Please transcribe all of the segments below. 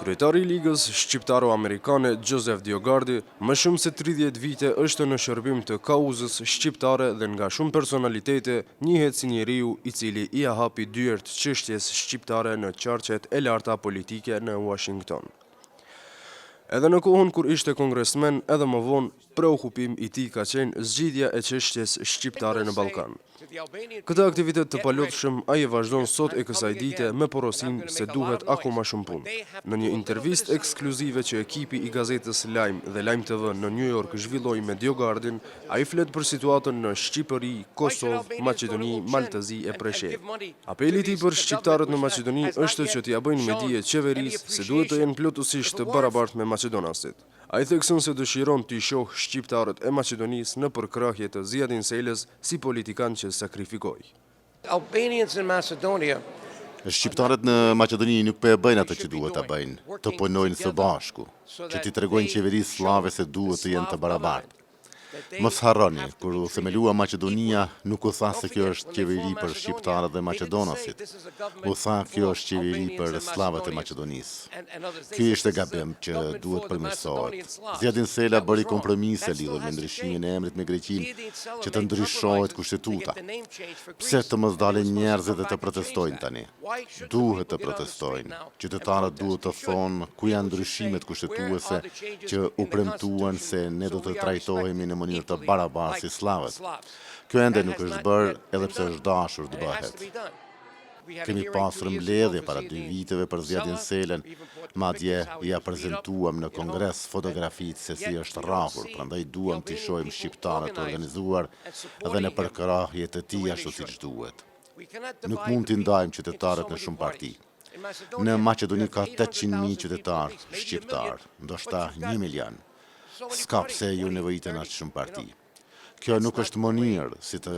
Kryetari i Ligës Shqiptaro-Amerikane Xho Diogardi më shumë se 30 vite është në shërbim të kauzës shqiptare dhe nga shumë personalitete njihet si njeriu i cili i hapi dyert çështjes shqiptare në qarqet e larta politike në Washington. Edhe në kohën kur ishte kongresmen, edhe më vonë, preokupim i tij ka qenë zgjidhja e çështjes shqiptare në Ballkan. Këtë aktivitet të palotshëm ai e vazhdon sot e kësaj dite me porosinë se duhet akoma shumë punë. Në një intervistë ekskluzive që ekipi i gazetës LAJM dhe LajmTV në New York zhvilloi me Diogardin, ai flet për situatën në Shqipëri, Kosovë, Maqedoni, Maltëzi e Preshevë. Apeli i tij për shqiptarët në Maqedoni është që t'ia bëjnë me dije qeverisë se duhet të jenë plotësisht të barabartë me maqedonasit. Ai thekson se dëshiron t'i shoh shqiptarët e Maqedonisë në përkrahje të Ziadin Selës si politikan që sakrifikoi. Shqiptarët në Maqedoni nuk po e bëjnë atë që duhet ta bëjnë, të punojnë së bashku, që t'i tregojnë qeverisë slave se duhet të jenë të barabartë. Mos harroni, kur u themelua Maqedonia, nuk u tha se kjo është qeveri për shqiptarët dhe maqedonasit. U tha kjo është qeveri për slavët e Maqedonisë. Ky ishte gabim që duhet përmirësohet. Ziadin Sela bëri kompromise lidhur me ndryshimin e emrit me Greqinë, që të ndryshohet kushtetuta. Pse të mos dalin njerëzit dhe të protestojnë tani? Duhet të protestojnë. Qytetarët duhet të thonë ku janë ndryshimet kushtetuese që u premtuan se ne do të trajtohemi në mënyrë të barabartë si slavët. Kjo ende nuk është bërë edhe pse është dashur të bëhet. Kemi pasur mbledhje para 2 viteve për Ziadin Selën, madje ja prezantuam në kongres fotografitë se si është rrahur, prandaj duam t'i shohim shqiptarët të organizuar dhe në përkrahje të tij ashtu siç duhet. Nuk mund t'i ndajmë qytetarët në shumë parti. Në Maqedoni ka 800.000 qytetarë shqiptar, ndoshta 1 milion. S'ka pse ju nevojiten aq shumë parti. Kjo nuk është mënyrë si të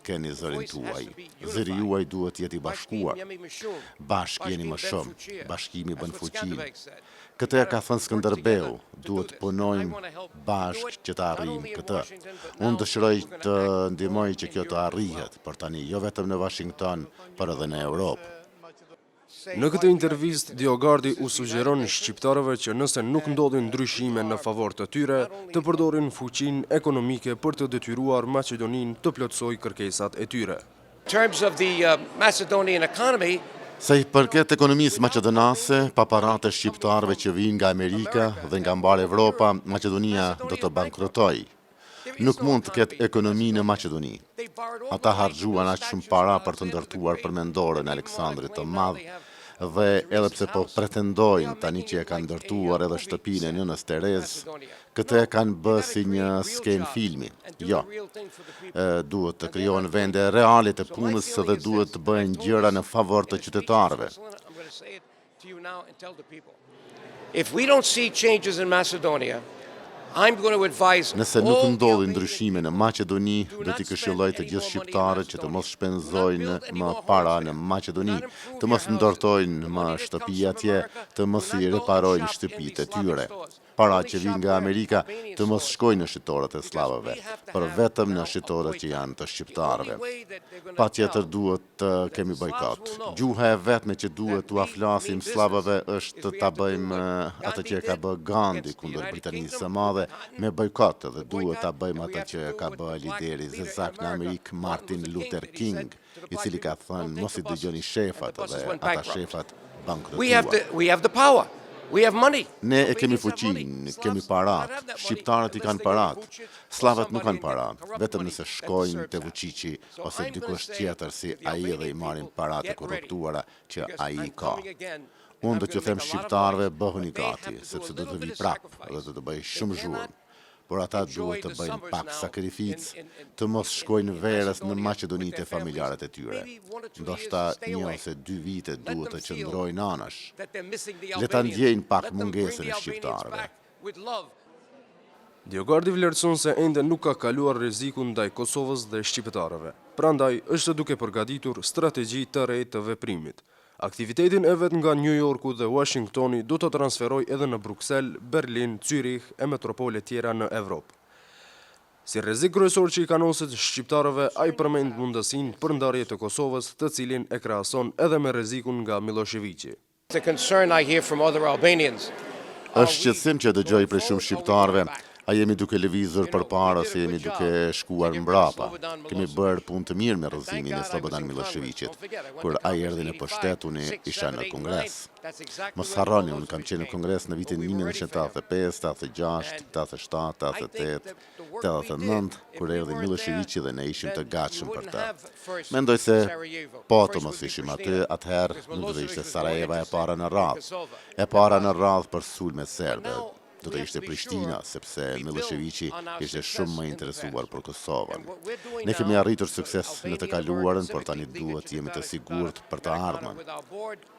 keni zërin tuaj. Zëri juaj duhet jeti bashkuar. Bashk jeni më shumë. Bashkimi bën fuqinë. Këtë e ka thënë Skënderbeu, duhet punojmë bashk që të arrijmë këtë. Unë dëshiroj të ndihmoj që kjo të arrihet, por tani jo vetëm në Washington, por edhe në Europë. Në këtë intervistë, Diogardi u sugjeron shqiptarëve që nëse nuk ndodhin ndryshime në favor të tyre, të përdorin fuqinë ekonomike për të detyruar Maqedoninë të plotësojë kërkesat e tyre. Sa i përket ekonomisë maqedonase, pa paratë e shqiptarëve që vijnë nga Amerika dhe nga mbar Evropa, Maqedonia do të bankrotojë. Nuk mund të ketë ekonomi në Maqedoni. Ata harxhuan aq shumë para për të ndërtuar përmendoren e Aleksandrit të Madh, dhe edhe pse po pretendojnë tani që e kanë ndërtuar edhe shtëpinë e nënës Terez, këtë e kanë bërë si një skenë filmi. Jo, duhet të krijohen vende reale të punës dhe duhet të bëhen gjëra në favor të qytetarëve. Nëse nuk ndodhin ndryshime në Maqedoni, do t'i këshilloj të gjithë shqiptarët që të mos shpenzojnë më para në Maqedoni, të mos ndërtojnë më shtëpi atje, të mos i reparojnë shtëpitë e tyre. Para që vinë nga Amerika të mos shkojnë në shitoret e slavëve, por vetëm në shitoret që janë të shqiptarëve. Patjetër duhet të kemi bojkot. Gjuha e vetme që duhet t'u aflasim slavëve është ta bëjmë atë që ka bërë Gandhi kundër Britanisë së Madhe me bojkot, dhe duhet ta bëjmë atë që ka bërë lideri zezak në Amerikë Martin Luther King, i cili ka thënë mos i dëgjoni shefat, dhe ata shefat bankrotuan. Ne e kemi fuqinë, kemi parat, shqiptarët i kanë parat, slavët nuk kanë parat, vetëm nëse shkojnë te Vučići ose dikush tjetër si ai dhe i marrin parat e korruptuara që ai ka. Unë do t'ju them shqiptarëve bëhuni gati, sepse do të vi prapë dhe do të bëj shumë zhurmë. Por ata duhet të bëjnë pak sakrificë, të mos shkojnë verës në Maqedonitë e familjarët e tyre. Ndoshta 1 ose 2 vite duhet të qëndrojnë anash. Le ta ndjejnë pak mungesën e shqiptarëve. Diogardi vlerëson se ende nuk ka kaluar rrezikun ndaj Kosovës dhe shqiptarëve. Prandaj është duke përgatitur strategji të re të veprimit. Aktivitetin e vet nga New Yorku dhe Washingtoni do të transferoj edhe në Bruksel, Berlin, Zürich e metropole tjera në Evropë. Si rrezik kryesor që i kanoset shqiptarëve, ai përmend mundësinë për ndarje të Kosovës, të cilin e krahason edhe me rrezikun nga Miloševiqi. The concern I hear from other Albanians. Është qetësim që dëgjoj prej shumë shqiptarëve, a jemi duke lëvizur përpara se jemi duke shkuar mbrapa. Kemi bërë punë të mirë me rrëzimin e Slobodan Miloševiqit. Kur ai erdhi në pushtet, unë isha në Kongres. Mos harroni, unë kam qenë në Kongres në vitin 1985, 86, 87, 88, 89, kur erdhi Miloševiqi dhe ne ishim të gatshëm për të. Mendoj se po të mos ishim aty, atëherë nuk do të ishte Sarajeva e para në radhë. E para në radhë për sulme serbe. Do të ishte Prishtina, sepse Miloševiqi ishte shumë më interesuar për Kosovën. Ne kemi arritur sukses në të kaluarën, por tani duhet jemi të sigurt për të ardhmen.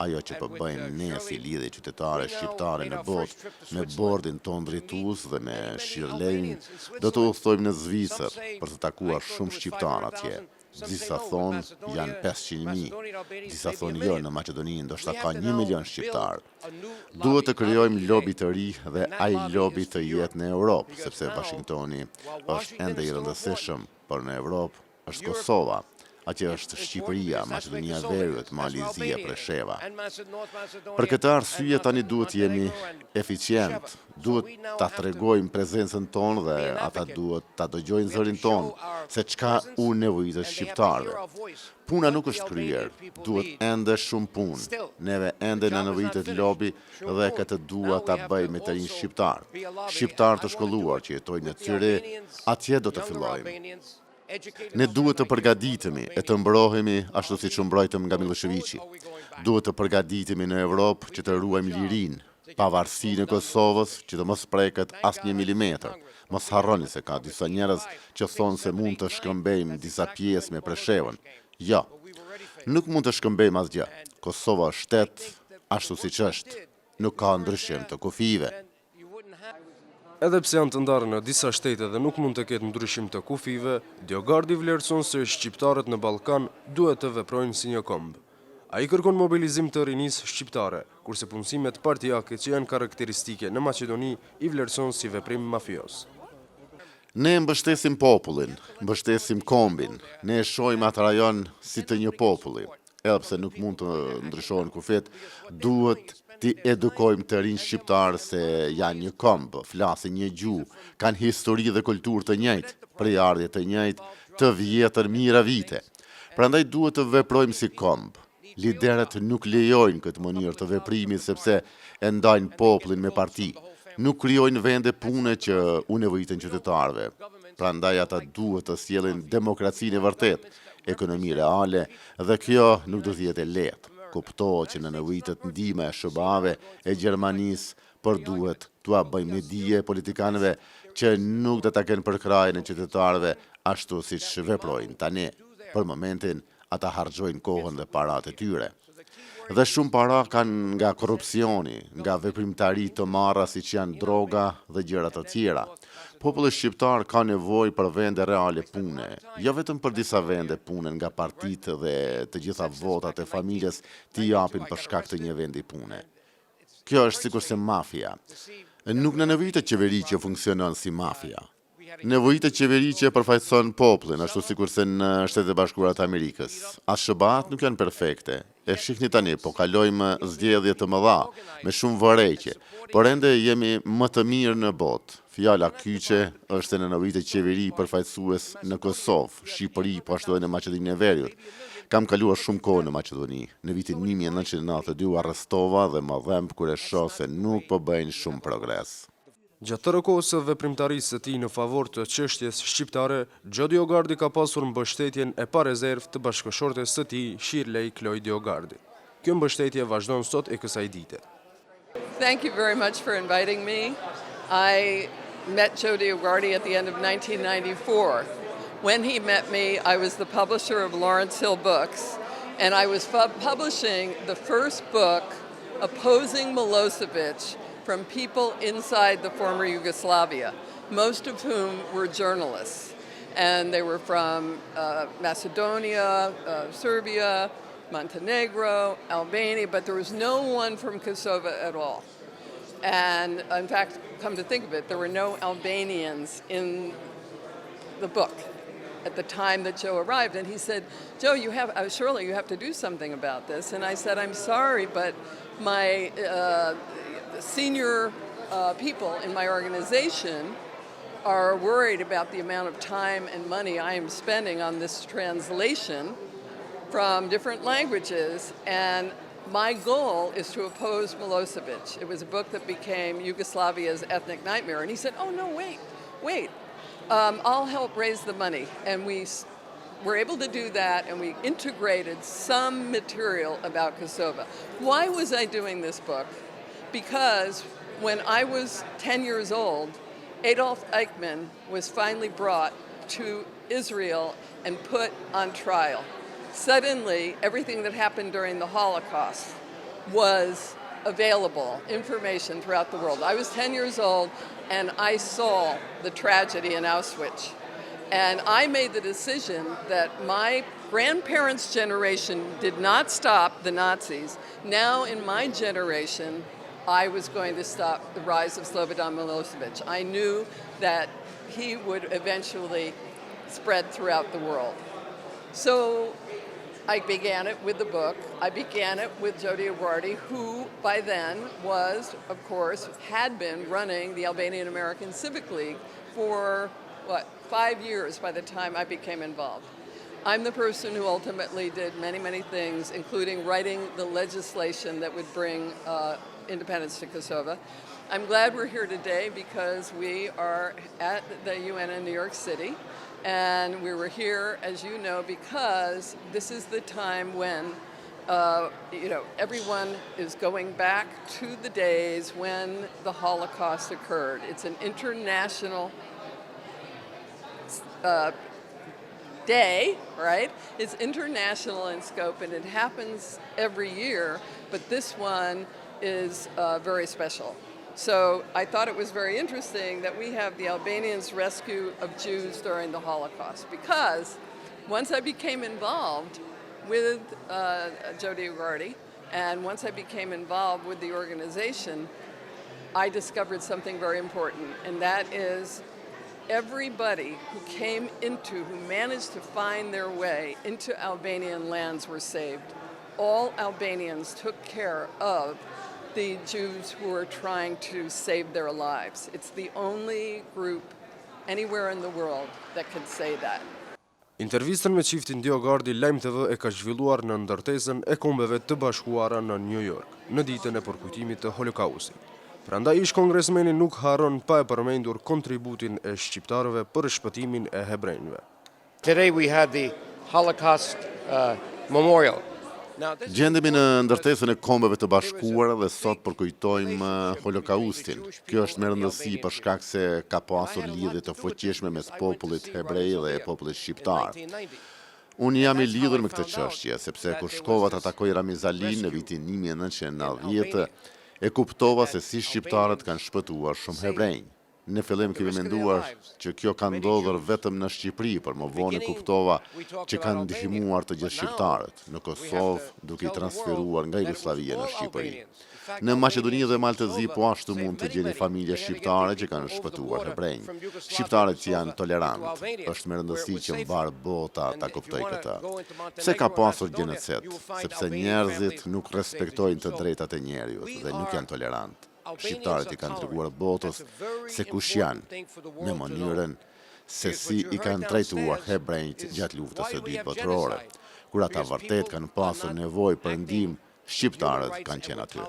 Ajo që po bëjmë ne si lidhje qytetare shqiptare në botë, me bordin ton drejtues dhe me Shirlejn, do të udhtojmë në Zvicër për të takuar shumë shqiptar atje. Disa thonë janë 500.000, disa thonë jo, në Maqedoni ndoshta ka 1 milion shqiptar. Duhet të krijojmë lobi të ri dhe ai lobi të jetë në Europë, sepse Washingtoni është ende i rëndësishëm, por në Europë është Kosova. Atje është Shqipëria, Maqedonia e Veriut, Malizia, Presheva. Për këtë arsye tani duhet jemi eficient, duhet ta tregojmë prezencën tonë dhe ata duhet ta dëgjojnë zërin tonë se çka u nevojitet shqiptarëve. Puna nuk është kryer, duhet ende shumë punë. Neve ende na nevojitet lobi dhe këtë dua ta bëj me të rinj shqiptar. Shqiptar të shkolluar që jetojnë në Tyre, atje do të fillojmë. Ne duhet të përgatitemi e të mbrohemi ashtu siç u mbrojtëm nga Miloševiqi. Duhet të përgatitemi në Evropë që të ruajmë lirinë, pavarësinë e Kosovës që të mos preket asnjë milimetër. Mos harroni se ka disa njerëz që thonë se mund të shkëmbejmë disa pjesë me Preshevën. Jo, nuk mund të shkëmbejmë asgjë. Kosova është shtet ashtu siç është. Nuk ka ndryshim të kufive. Edhe pse janë të ndarë në disa shtete dhe nuk mund të ketë ndryshim të kufive, Diogardi vlerëson se shqiptarët në Ballkan duhet të veprojnë si një këmbë. Ai kërkon mobilizim të rinisë shqiptare, kurse punësimet partijake që janë karakteristike në Maqedoni i vlerëson si veprim mafios. Ne mbështesim popullin, mbështesim kombin, ne e shohim atë rajon si të një populli. Edhe pse nuk mund të ndryshohen kufet, duhet ti edukojmë të rinj shqiptarë se janë një këmbë, flasin një gjuhë, kanë histori dhe kulturë të njëjtë, prejardhje të njëjtë, të vjetër mira vite. Prandaj duhet të veprojmë si këmbë. Liderët nuk lejojnë këtë mënyrë të veprimit sepse e ndajnë popullin me parti. Nuk krijojnë vende pune që u nevojiten qytetarëve. Prandaj ata duhet të sjellin demokracinë e vërtetë, ekonomi reale dhe kjo nuk do të jetë e lehtë. Kuptohet që në nevojitet ndihma e SBA-ve e Gjermanisë, por duhet t'ua bëjmë me dije politikanëve që nuk do ta kenë përkrajën e qytetarëve ashtu siç veprojnë tani. Për momentin ata harxojnë kohën dhe paratë e tyre. Dhe shumë para kanë nga korrupsioni, nga veprimtari të marra siç janë droga dhe gjëra të tjera. Populli shqiptar ka nevojë për vende reale pune, jo vetëm për disa vende pune nga partitë dhe të gjitha votat e familjes t'i japin për shkak të një vendi pune. Kjo është sikurse mafia. Nuk në nevojitet qeveri që funksionon si mafia. Nevojitet qeveri që përfaqëson popullin, ashtu sikurse në Shtetet e Bashkuara të Amerikës. As SBA-t nuk janë perfekte. E shihni tani, po kalojmë zgjedhje të mëdha, me shumë vërejtje, por ende jemi më të mirë në botë. Fjala kyçe është në nevojitet qeveri përfaqësues në Kosovë, Shqipëri, po ashtu edhe në Maqedoninë e Veriut. Kam kaluar shumë kohë në Maqedoni. Në vitin 1992 u arrestova dhe më dhemb kur e shoh se nuk po bëjnë shumë progres. Gjatë tërë kohës së veprimtarisë së tij në favor të çështjes shqiptare, Xho Diogardi ka pasur mbështetjen e pa rezervë të bashkëshortes së tij, Xho Diogardi. Kjo mbështetje vazhdon sot e kësaj dite. Thank you very much for inviting me. I met Xho Diogardi at the end of 1994. When he met me, I was the publisher of Lawrence Hill Books, and I was publishing the first book opposing Milošević from people inside the former Yugoslavia, most of whom were journalists. And they were from Macedonia, Serbia, Montenegro, Albania, but there was no one from Kosovo at all. And in fact, come to think of it, there were no Albanians in the book at the time that Xho arrived, and he said, "Xho, surely you have to do something about this." And I said, "I'm sorry, but my senior people in my organization are worried about the amount of time and money I am spending on this translation from different languages, and my goal is to oppose Milosevic." It was a book that became Yugoslavia's ethnic nightmare. And he said, "Oh, no, wait. I'll help raise the money." And we were able to do that, and we integrated some material about Kosovo. Why was I doing this book? Because when I was 10 years old, Adolf Eichmann was finally brought to Israel and put on trial. Suddenly, everything that happened during the Holocaust was available, information throughout the world. I was 10 years old, and I saw the tragedy in Auschwitz. And I made the decision that my grandparents' generation did not stop the Nazis. Now, in my generation, I was going to stop the rise of Slobodan Milosevic. I knew that he would eventually spread throughout the world. So I began it with the book. I began it with Xho Diogardi, who by then was, of course, had been running the Albanian American Civic League for, 5 years by the time I became involved. I'm the person who ultimately did many, many things, including writing the legislation that would bring independence to Kosovo. I'm glad we're here today because we are at the UN in New York City. And we were here, as you know, because this is the time when, everyone is going back to the days when the Holocaust occurred. It's an international day, right? It's international in scope, and it happens every year, but this one is very special. So I thought it was very interesting that we have the Albanians' rescue of Jews during the Holocaust, because once I became involved with Xho Diogardi, and once I became involved with the organization, I discovered something very important, and that is everybody who managed to find their way into Albanian lands were saved. All Albanians took care of the Jews who are trying to save their lives. It's the only group anywhere in the world that can say that. Intervistën me çiftin Diogardi LajmTV e ka zhvilluar në ndërtesën e Kombeve të Bashkuara në New York, në ditën e përkujtimit të Holokaustit. Prandaj ish kongresmeni nuk harron pa e përmendur kontributin e shqiptarëve për shpëtimin e hebrejve. Today we had the Holocaust Memorial. Gjendemi në ndërtesën e Kombeve të Bashkuara dhe sot përkujtojmë Holokaustin. Kjo është me rëndësi për shkak se ka pasur lidhje të fuqishme mes popullit hebrej dhe popullit shqiptar. Unë jam i lidhur me këtë çështje sepse kur shkova të takoj Ramizalin në vitin 1990, e kuptova se si shqiptarët kanë shpëtuar shumë hebrej. Në fillim kemi menduar që kjo ka ndodhur vetëm në Shqipëri, por më vonë kuptova që kanë ndihmuar të gjithë shqiptarët në Kosovë, duke I transferuar nga Jugosllavia në Shqipëri. Në Maqedoni dhe Maltezi po ashtu mund të gjeni familje shqiptare që kanë shpëtuar hebrej. Shqiptarët janë tolerantë. Është me rëndësi që mbar bota ta kuptoj këtë. Pse ka pasur gjenocid? Sepse njerëzit nuk respektojnë të drejtat e njeriut dhe nuk janë tolerantë. Shqiptarët I kanë treguar botës se kush janë, me mënyrën se si I kanë trajtuar hebrejt gjatë luftës së dytë botërore. Kur ata vërtet kanë pasur nevojë për ndihmë, shqiptarët kanë qenë aty.